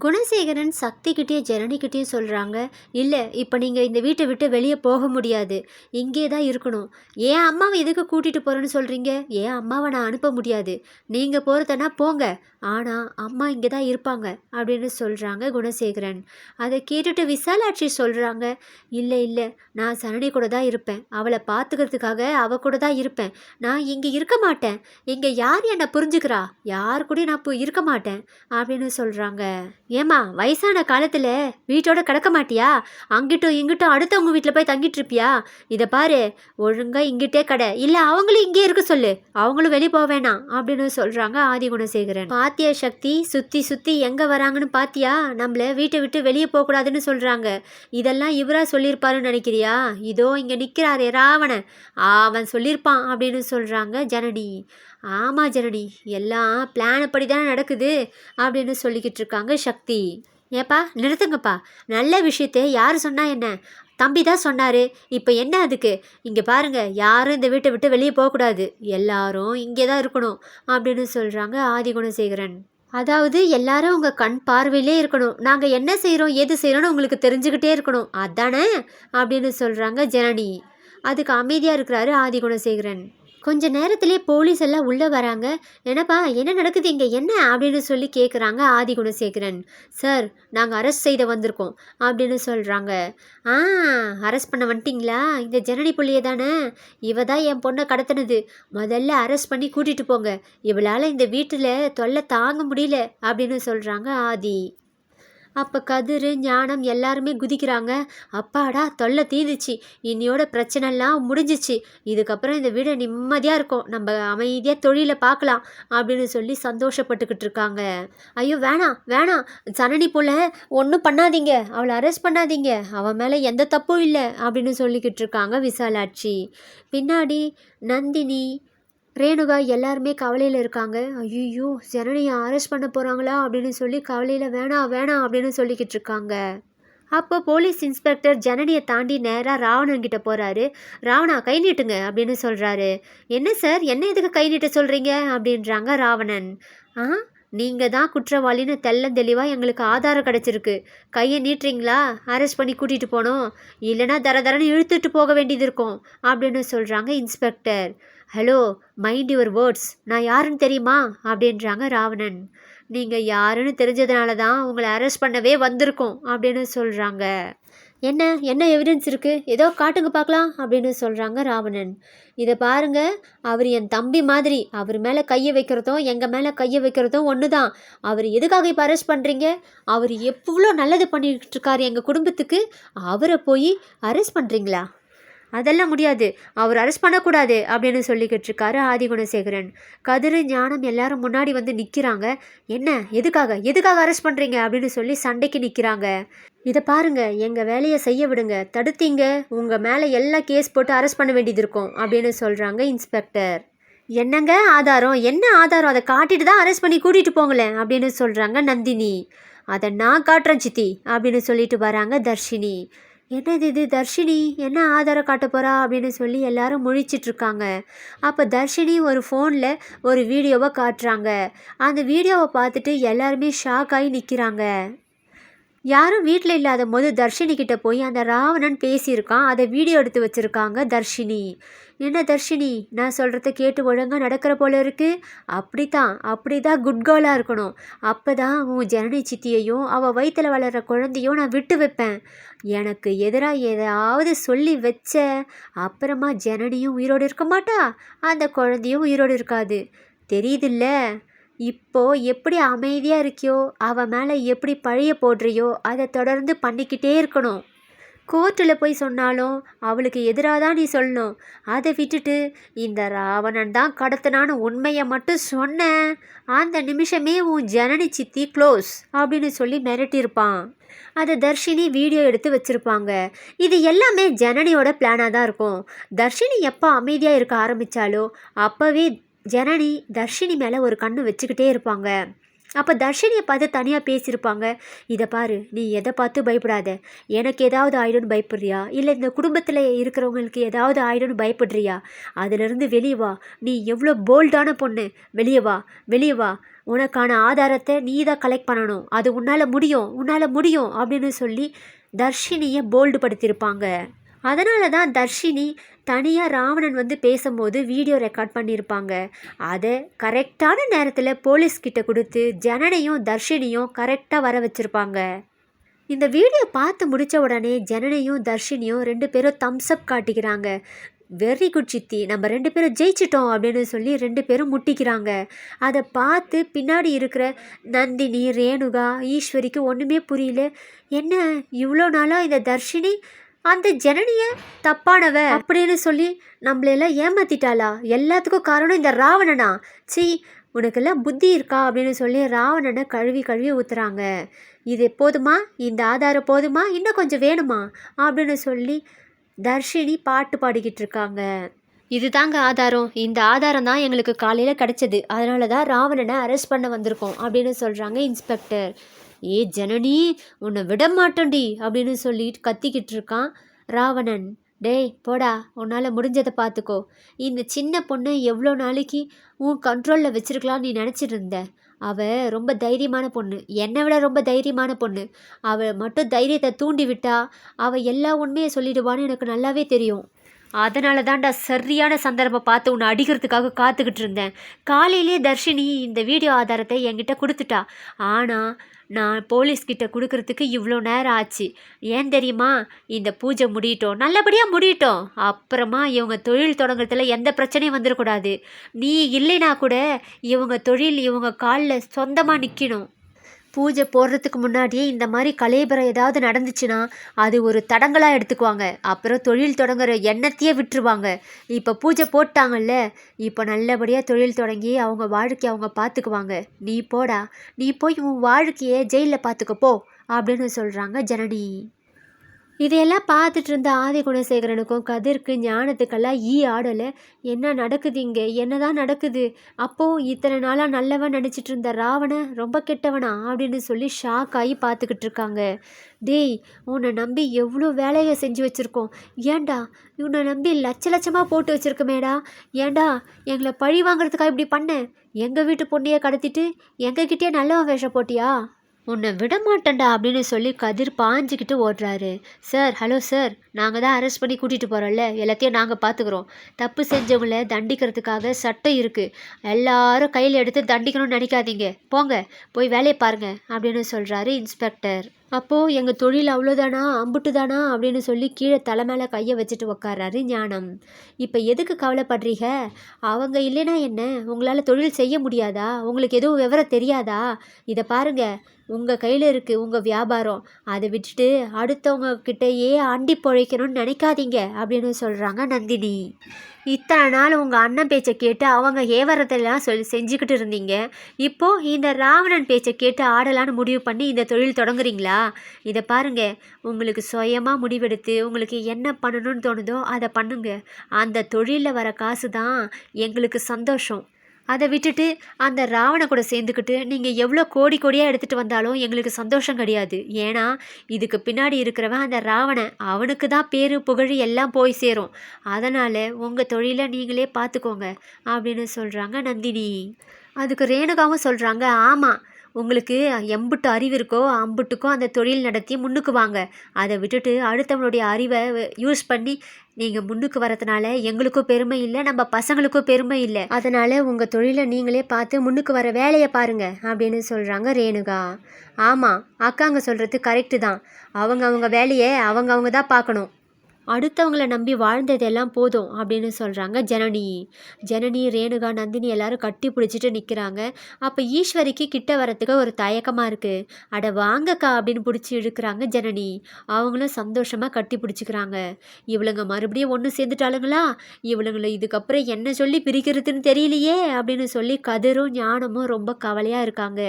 குணசேகரன் சக்திகிட்டேயும் ஜனனிக்கிட்டேயும் சொல்கிறாங்க, இல்லை இப்போ நீங்கள் இந்த வீட்டை விட்டு வெளியே போக முடியாது, இங்கே தான் இருக்கணும். ஏன் அம்மாவை எதுக்கு கூட்டிகிட்டு போகிறேன்னு சொல்கிறீங்க? ஏன் அம்மாவை நான் அனுப்ப முடியாது, நீங்கள் போகிறதுனா போங்க, ஆனால் அம்மா இங்கே தான் இருப்பாங்க அப்படின்னு சொல்கிறாங்க குணசேகரன். அதை கேட்டுட்டு விசாலாட்சி சொல்கிறாங்க, இல்லை இல்லை, நான் சரணி கூட தான் இருப்பேன், அவளை பார்த்துக்கிறதுக்காக அவ கூட தான் இருப்பேன், நான் இங்கே இருக்க மாட்டேன், இங்கே யார் என்னை புரிஞ்சுக்கிறா, யார் கூட நான் இப்போ இருக்க மாட்டேன் அப்படின்னு சொல்கிறாங்க. ஏம்மா வயசான காலத்தில் வீட்டோட கிடக்க மாட்டியா? அங்கிட்டும் இங்கிட்டும் அடுத்தவங்க வீட்டில் போய் தங்கிட்டு இருப்பியா? இதை பாரு, ஒழுங்கா இங்கிட்டே கடை, இல்லை அவங்களும் இங்கே இருக்க சொல்லு, அவங்களும் வெளியே போக வேணாம் அப்படின்னு சொல்கிறாங்க ஆதிகுணசேகரன். பாத்தியா சக்தி, சுற்றி சுற்றி எங்கே வராங்கன்னு பாத்தியா? நம்மளை வீட்டை விட்டு வெளியே போகக்கூடாதுன்னு சொல்கிறாங்க. இதெல்லாம் இவரா சொல்லியிருப்பாருன்னு நினைக்கிறியா? இதோ இங்கே நிற்கிறாரே ராவணன், அவன் சொல்லியிருப்பான் அப்படின்னு சொல்கிறாங்க ஜனனி. ஆமாம் ஜனனி, எல்லாம் பிளானப்படி தானே நடக்குது அப்படின்னு சொல்லிக்கிட்டு இருக்காங்க சக்தி. ஏப்பா நிறுத்துங்கப்பா, நல்ல விஷயத்தை யார் சொன்னா என்ன? தம்பி தான் சொன்னார், இப்போ என்ன அதுக்கு? இங்கே பாருங்கள், யாரும் இந்த வீட்டை விட்டு வெளியே போகக்கூடாது, எல்லாரும் இங்கே தான் இருக்கணும் அப்படின்னு சொல்கிறாங்க ஆதிகுணசேகரன். அதாவது எல்லாரும் உங்கள் கண் பார்வையிலே இருக்கணும், நாங்கள் என்ன செய்கிறோம் ஏது செய்கிறோன்னு உங்களுக்கு தெரிஞ்சுக்கிட்டே இருக்கணும், அதானே அப்படின்னு சொல்கிறாங்க ஜனனி. அதுக்கு அமைதியாக இருக்கிறாரு ஆதிகுணசேகரன். கொஞ்ச நேரத்திலே போலீஸ் எல்லாம் உள்ளே வராங்க. என்னப்பா என்ன நடக்குது இங்கே, என்ன அப்படின்னு சொல்லி கேட்குறாங்க ஆதிகுணசேகரன். சார், நாங்கள் அரெஸ்ட் செய்த வந்திருக்கோம் அப்படின்னு சொல்கிறாங்க. ஆ, அரெஸ்ட் பண்ண வந்துட்டிங்களா? இந்த ஜனனி புள்ளிய தானே, இவ தான் என் பொண்ணை கடத்தினது, முதல்ல அரெஸ்ட் பண்ணி கூட்டிகிட்டு போங்க, இவளால் இந்த வீட்டில் தொல்லை தாங்க முடியல அப்படின்னு சொல்கிறாங்க ஆதி. அப்போ கதிர் ஞானம் எல்லாருமே குதிக்கிறாங்க. அப்பாடா, தொல்லை தீந்துச்சு, இன்னையோட பிரச்சனைலாம் முடிஞ்சிச்சு, இதுக்கப்புறம் இந்த வீடை நிம்மதியாக இருக்கும், நம்ம அமைதியாக தொழிலை பார்க்கலாம் அப்படின்னு சொல்லி சந்தோஷப்பட்டுக்கிட்டு இருக்காங்க. ஐயோ வேணாம் வேணாம், சனனி போல ஒன்றும் பண்ணாதீங்க, அவளை அரெஸ்ட் பண்ணாதீங்க, அவன் மேலே எந்த தப்பும் இல்லை அப்படின்னு சொல்லிக்கிட்டு இருக்காங்க விசாலாட்சி. பின்னாடி நந்தினி ரேணுகா எல்லாருமே கவலையில் இருக்காங்க. ஐயோ, ஜனனியை அரெஸ்ட் பண்ண போகிறாங்களா அப்படின்னு சொல்லி கவலையில் வேணாம் வேணாம் அப்படின்னு சொல்லிக்கிட்டு இருக்காங்க. அப்போ போலீஸ் இன்ஸ்பெக்டர் ஜனனியை தாண்டி நேராக ராவணன்கிட்ட போகிறாரு. ராவணா கை நீட்டுங்க அப்படின்னு சொல்கிறாரு. என்ன சார், என்ன எதுக்கு கை நீட்ட சொல்கிறீங்க அப்படின்றாங்க ராவணன். நீங்கள் தான் குற்றவாளின்னு தெளிவாக எங்களுக்கு ஆதாரம் கிடச்சிருக்கு, கையை நீட்டுறீங்களா? அரெஸ்ட் பண்ணி கூட்டிகிட்டு போனோம், இல்லைனா தரன்னு இழுத்துட்டு போக வேண்டியது இருக்கும் அப்படின்னு சொல்கிறாங்க inspector. Hello, mind your words, நான் யாருன்னு தெரியுமா அப்படின்றாங்க ராவணன். நீங்கள் யாருன்னு தெரிஞ்சதுனால தான் உங்களை அரெஸ்ட் பண்ணவே வந்திருக்கோம் அப்படின்னு சொல்கிறாங்க. என்ன என்ன எவிடன்ஸ் இருக்குது, ஏதோ காட்டுங்க பார்க்கலாம் அப்படின்னு சொல்கிறாங்க ராவணன். இதை பாருங்கள், அவர் என் தம்பி மாதிரி, அவர் மேலே கையை வைக்கிறதும் எங்கள் மேலே கையை வைக்கிறதும் ஒன்று தான். அவர் எதுக்காக இப்போ அரெஸ்ட் பண்ணுறீங்க? அவர் எவ்வளோ நல்லது பண்ணிகிட்டு இருக்காரு எங்கள் குடும்பத்துக்கு, அவரை போய் அரெஸ்ட் பண்ணுறீங்களா? அதெல்லாம் முடியாது, அவர் அரெஸ்ட் பண்ணக்கூடாது அப்படின்னு சொல்லிக்கிட்டு இருக்காரு ஆதிகுணசேகரன். கதிர் ஞானம் எல்லாரும் முன்னாடி வந்து நிற்கிறாங்க. என்ன, எதுக்காக அரெஸ்ட் பண்ணுறீங்க அப்படின்னு சொல்லி சண்டைக்கு நிற்கிறாங்க. இதை பாருங்க, எங்கள் வேலையை செய்ய விடுங்க, தடுத்தீங்க உங்கள் மேலே எல்லாம் கேஸ் போட்டு அரெஸ்ட் பண்ண வேண்டியது இருக்கும் அப்படின்னு சொல்கிறாங்க இன்ஸ்பெக்டர். என்னங்க ஆதாரம், என்ன ஆதாரம், அதை காட்டிட்டு தான் அரெஸ்ட் பண்ணி கூட்டிகிட்டு போங்களேன் அப்படின்னு சொல்கிறாங்க நந்தினி. அதை நான் காட்டுறேன் சித்தி அப்படின்னு சொல்லிட்டு வராங்க தர்ஷினி. என்னது இது தர்ஷினி, என்ன ஆதாரம் காட்ட போகிறா அப்படின்னு சொல்லி எல்லாரும் முழிச்சிட்ருக்காங்க. அப்போ தர்ஷினி ஒரு ஃபோனில் ஒரு வீடியோவை காட்டுறாங்க. அந்த வீடியோவை பார்த்துட்டு எல்லாருமே ஷாக் ஆகி நிற்கிறாங்க. யாரும் வீட்டில் இல்லாத போது தர்ஷினிக்கிட்ட போய் அந்த ராவணன் பேசியிருக்கான், அதை வீடியோ எடுத்து வச்சுருக்காங்க தர்ஷினி. என்ன தர்ஷினி, நான் சொல்கிறத கேட்டு ஒழுங்காக நடக்கிற போல இருக்குது? அப்படி தான் குட் கேர்ளாக இருக்கணும், அப்போ தான் உன் ஜனனி சித்தியையும் அவள் வயிற்றில் வளர்கிற குழந்தையும் நான் விட்டு வைப்பேன். எனக்கு எதிராக ஏதாவது சொல்லி வச்ச அப்புறமா ஜனனியும் உயிரோடு இருக்க மாட்டா, அந்த குழந்தையும் உயிரோடு இருக்காது, தெரியுதில்ல? இப்போ எப்படி அமைதியாக இருக்கியோ, அவன் மேலே எப்படி பழிய போடுறியோ அதை தொடர்ந்து பண்ணிக்கிட்டே இருக்கணும். கோர்ட்டில் போய் சொன்னாலும் அவளுக்கு எதிராக தான் நீ சொல்லணும். அதை விட்டுட்டு இந்த ராவணன் தான் கடத்தினான்னு உண்மையை மட்டும் சொன்னேன், அந்த நிமிஷமே உன் ஜனனி சித்தி க்ளோஸ் அப்படின்னு சொல்லி மிரட்டியிருப்பான். அதை தர்ஷினி வீடியோ எடுத்து வச்சுருப்பாங்க. இது எல்லாமே ஜனனியோட பிளானாக தான் இருக்கும். தர்ஷினி எப்போ அமைதியாக இருக்க ஆரம்பித்தாலோ அப்போவே ஜனனி தர்ஷினி மேலே ஒரு கண்ணு வச்சுக்கிட்டே இருப்பாங்க. அப்போ தர்ஷினியை பார்த்து தனியாக பேசியிருப்பாங்க. இதை பாரு, நீ எதை பார்த்து பயப்படாத. எனக்கு ஏதாவது ஆயிடும்னு பயப்படுறியா, இல்லை இந்த குடும்பத்தில் இருக்கிறவங்களுக்கு ஏதாவது ஆயிடும்னு பயப்படுறியா? அதிலிருந்து வெளியே வா. நீ எவ்வளோ போல்டான பொண்ணு. வெளியே வா, வெளியே வா. உனக்கான ஆதாரத்தை நீ தான் கலெக்ட் பண்ணணும். அது உன்னால் முடியும், உன்னால் முடியும் அப்படின்னு சொல்லி தர்ஷினியை போல்டு படுத்தியிருப்பாங்க. அதனால தான் தர்ஷினி தனியாக ராவணன் வந்து பேசும்போது வீடியோ ரெக்கார்ட் பண்ணியிருப்பாங்க. அதை கரெக்டான நேரத்தில் போலீஸ்கிட்ட கொடுத்து ஜனனையும் தர்ஷினியும் கரெக்டாக வர வச்சுருப்பாங்க. இந்த வீடியோ பார்த்து முடித்த உடனே ஜனனையும் தர்ஷினியும் 2 பேரும் தம்ஸ்அப் காட்டிக்கிறாங்க. வெரி குட் சித்தி, நம்ம 2 பேரும் ஜெயிச்சிட்டோம் அப்படின்னு சொல்லி 2 பேரும் முட்டிக்கிறாங்க. அதை பார்த்து பின்னாடி இருக்கிற நந்தினி, ரேணுகா, ஈஸ்வரிக்கு ஒன்றுமே புரியல. என்ன இவ்வளோ நாளாக இந்த தர்ஷினி அந்த ஜனனிய தப்பானவ அப்படின்னு சொல்லி நம்மளெல்லாம் ஏமாத்திட்டாளா? எல்லாத்துக்கும் காரணம் இந்த ராவணனா? சி, உனக்கெல்லாம் புத்தி இருக்கா அப்படின்னு சொல்லி ராவணனை கழுவி கழுவி ஊற்றுறாங்க. இது போதுமா? இந்த ஆதாரம் போதுமா? இன்னும் கொஞ்சம் வேணுமா அப்படின்னு சொல்லி தர்ஷினி பாட்டு பாடிக்கிட்டு இருக்காங்க. இது தாங்க ஆதாரம். இந்த ஆதாரம் தான் எங்களுக்கு காலையில் கிடைச்சது. அதனால தான் ராவணனை அரெஸ்ட் பண்ண வந்திருக்கோம் அப்படின்னு சொல்கிறாங்க இன்ஸ்பெக்டர். ஏ ஜனனி, உன்னை விட மாட்டோண்டி அப்படின்னு சொல்லிட்டு கத்திக்கிட்டு இருக்கான் ராவணன். டேய் போடா, உன்னால் முடிஞ்சதை பார்த்துக்கோ. இந்த சின்ன பொண்ணை எவ்வளோ நாளைக்கு உன் கண்ட்ரோலில் வச்சிருக்கலாம் நீ நினச்சிட்டு இருந்த? அவள் ரொம்ப தைரியமான பொண்ணு, என்னை விட ரொம்ப தைரியமான பொண்ணு. அவள் மட்டும் தைரியத்தை தூண்டி விட்டா அவள் எல்லா உண்மையை சொல்லிடுவான்னு எனக்கு நல்லாவே தெரியும். அதனால தான்டா சரியான சந்தர்ப்பம் பார்த்து உன்னை அடிக்கிறதுக்காக காத்துக்கிட்டு இருந்தேன். காலையிலே தர்ஷினி இந்த வீடியோ ஆதாரத்தை என்கிட்ட கொடுத்துட்டா. ஆனால் நான் போலீஸ்கிட்ட கொடுக்கறதுக்கு இவ்வளோ நேரம் ஆச்சு. ஏன் தெரியுமா? இந்த பூஜை முடியட்டும், நல்லபடியாக முடியட்டும். அப்புறமா இவங்க தொழில் தொடங்குறதுல எந்த பிரச்சனையும் வந்துடக்கூடாது. நீ இல்லைனா கூட இவங்க தொழில் இவங்க காலில் சொந்தமாக நிற்கணும். பூஜை போடுறதுக்கு முன்னாடியே இந்த மாதிரி கலேபரம் ஏதாவது நடந்துச்சுன்னா அது ஒரு தடங்களாக எடுத்துக்குவாங்க. அப்புறம் தொழில் தொடங்குற எண்ணத்தையே விட்டுருவாங்க. இப்போ பூஜை போட்டாங்கல்ல, இப்போ நல்லபடியாக தொழில் தொடங்கி அவங்க வாழ்க்கையை அவங்க பார்த்துக்குவாங்க. நீ போடா, நீ போய் உன் வாழ்க்கையை ஜெயிலில் பார்த்துக்கப்போ அப்படின்னு சொல்கிறாங்க ஜனனி. இதையெல்லாம் பார்த்துட்டு இருந்த ஆதி குணசேகரனுக்கும் கதிர்க்கு ஞானத்துக்கெல்லாம் ஆடலை. என்ன நடக்குது இங்கே, என்னதான் நடக்குது? அப்போது இத்தனை நாளாக நல்லவன் நினச்சிட்டு இருந்த ராவணன் ரொம்ப கெட்டவனா அப்படின்னு சொல்லி ஷாக் ஆகி பார்த்துக்கிட்டு இருக்காங்க. டேய், உன்னை நம்பி எவ்வளோ வேலையை செஞ்சு வச்சுருக்கோம். ஏண்டா உன்னை நம்பி லட்சமாக போட்டு வச்சுருக்கமேடா. ஏண்டா எங்களை பழி வாங்குறதுக்காக இப்படி பண்ண? எங்கள் வீட்டு பொண்ணையை கடத்திட்டு எங்ககிட்டயே நல்லவன் வேஷம் போட்டியா? உன்னை விட மாட்டேன்டா அப்படின்னு சொல்லி கதிர் பாஞ்சிக்கிட்டு ஓடுறாரு. சார், ஹலோ சார், நாங்கள் தான் அரெஸ்ட் பண்ணி கூட்டிகிட்டு போகிறோம்ல, எல்லாத்தையும் நாங்கள் பார்த்துக்குறோம். தப்பு செஞ்சவங்கள தண்டிக்கிறதுக்காக சட்டம் இருக்குது. எல்லாரும் கையில் எடுத்து தண்டிக்கணும்னு நினைக்காதீங்க. போங்க, போய் வேலையை பாருங்கள் அப்படின்னு சொல்கிறாரு இன்ஸ்பெக்டர். அப்போது எங்கள் தொழில் அவ்வளோதானா, அம்புட்டு தானா அப்படின்னு சொல்லி கீழே தலை மேலே கையை வச்சுட்டு உக்காராரு ஞானம். இப்போ எதுக்கு கவலைப்படுறீங்க? அவங்க இல்லைனா என்ன, உங்களால் தொழில் செய்ய முடியாதா? உங்களுக்கு எதுவும் விவரம் தெரியாதா? இதை பாருங்கள், உங்கள் கையில் இருக்குது உங்கள் வியாபாரம். அதை விட்டுட்டு அடுத்தவங்க கிட்டேயே அண்டி பொழைக்கணும்னு நினைக்காதீங்க அப்படின்னு சொல்கிறாங்க நந்தினி. இத்தனை நாள் உங்கள் அண்ணன் பேச்சை கேட்டு அவங்க ஏவரத்தெல்லாம் செஞ்சுக்கிட்டு இருந்தீங்க. இப்போது இந்த ராவணன் பேச்சை கேட்டு ஆடலான்னு முடிவு பண்ணி இந்த தொழில் தொடங்குறீங்களா? இதை பாருங்கள், உங்களுக்கு சுயமாக முடிவெடுத்து உங்களுக்கு என்ன பண்ணணும்னு தோணுதோ அதை பண்ணுங்க. அந்த தொழிலில் வர காசு தான் எங்களுக்கு சந்தோஷம். அதை விட்டுட்டு அந்த ராவணை கூட சேர்ந்துக்கிட்டு நீங்கள் எவ்வளோ கோடி கோடியாக எடுத்துகிட்டு வந்தாலும் எங்களுக்கு சந்தோஷம் கிடையாது. ஏன்னா இதுக்கு பின்னாடி இருக்கிறவன் அந்த ராவணன். அவனுக்கு தான் பேர் புகழ் எல்லாம் போய் சேரும். அதனால் உங்கள் தொழிலை நீங்களே பார்த்துக்கோங்க அப்படின்னு சொல்கிறாங்க நந்தினி. அதுக்கு ரேணுகாவும் சொல்கிறாங்க, ஆமாம், உங்களுக்கு எம்புட்டு அறிவு இருக்கோ அம்புட்டுக்கும் அந்த தொழில் நடத்தி முன்னுக்கு வாங்க. அதை விட்டுட்டு அடுத்தவனுடைய அறிவை யூஸ் பண்ணி நீங்கள் முன்னுக்கு வரதுனால எங்களுக்கும் பெருமை இல்லை, நம்ம பசங்களுக்கும் பெருமை இல்லை. அதனால் உங்கள் தொழிலை நீங்களே பார்த்து முன்னுக்கு வர வேலையை பாருங்கள் அப்படின்னு சொல்கிறாங்க ரேணுகா. ஆமாம், அக்காங்க சொல்கிறது கரெக்டு தான். அவங்க வேலையை அவங்க தான் பார்க்கணும். அடுத்தவங்களை நம்பி வாழ்ந்ததெல்லாம் போதும் அப்படின்னு சொல்கிறாங்க ஜனனி, ரேணுகா, நந்தினி எல்லாரும் கட்டி பிடிச்சிட்டு நிற்கிறாங்க. அப்போ ஈஸ்வரிக்கு கிட்ட வரத்துக்கு ஒரு தயக்கமாக இருக்குது. அட வாங்கக்கா அப்படின்னு பிடிச்சி இழுக்கிறாங்க ஜனனி. அவங்களும் சந்தோஷமாக கட்டி பிடிச்சிக்கிறாங்க. இவளுங்க மறுபடியும் ஒன்று சேர்ந்துட்டாளுங்களா? இவளுங்களை இதுக்கப்புறம் என்ன சொல்லி பிரிக்கிறதுன்னு தெரியலையே அப்படின்னு சொல்லி கதிரும் ஞானமும் ரொம்ப கவலையாக இருக்காங்க.